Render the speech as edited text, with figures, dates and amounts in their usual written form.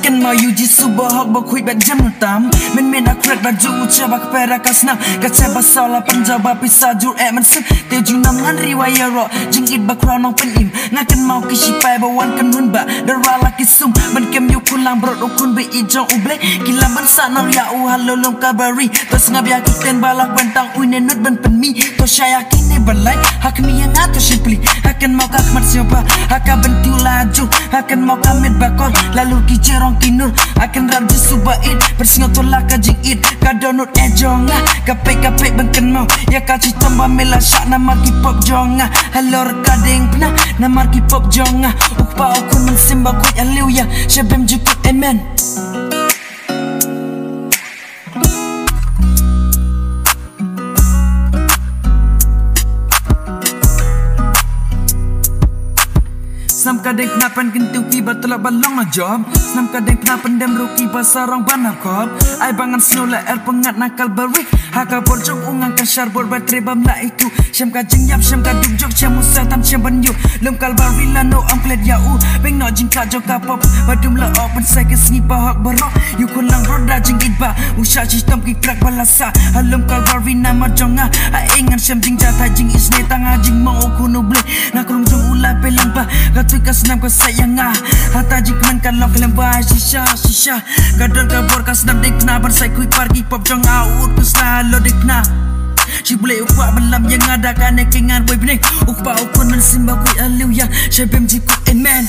kan mau yuji subuh hok bokui bat jam utam men akrat baju ucap pera kasna kaca basala penjawab bisa jur man sen teju naman riwayat ro jingit bakra nong penim ngakan mau kisipai bawan kan hunba darala kisum ban kem yu kulang brot ukun be ijong uble kila man sana ya u halolong kabari tos ngabya kiten balak bentang uinenut ban penmi to saya kini balai hak mi yang ato simply akan mau kakmat siapa akan bentiu laju akan mau kamit bakon lalu kicerong kinur akan rajin subain bersingotolak kajing it kadonut ejonga kape bengken mau ya kaci tambah mela syak nama K-pop jonga halo rekading pernah nama K-pop jonga upa ukun mensimba kuit aliu ya syabem jukut amen. Sam kadang kenapan kentu kiba telak balong na job Sam kadang kenapan dem ruki basarong banap kop Ai bangan snula pengat nakal berik Haka borjong ungang kan syarbor baterai bam la itu Syam kajeng yap syam kaduk jok syam usah tam syam banyu Lum kalbar vila no amplet ya u Beng no jing kak jok kapop Badum la open say ke sengi bahak barok You kulang roda jing idba Usha sistem kikrak balasa Halum kalbar vina marjonga Ai ingan syam jing jatah jing isne tanga jing mau kuno ble Nakulung jong ulai pelang ba Katu senam kau sayang Hata jikman kalau kalian bahas shisha Kadang kabur kau senam dikna Bersai kui pergi pop jong out Ku selalu dikna Si boleh upah malam yang ada kan nekengan boy bening Upah ukun mensimbah kui aliu yang Syabim jikut amen.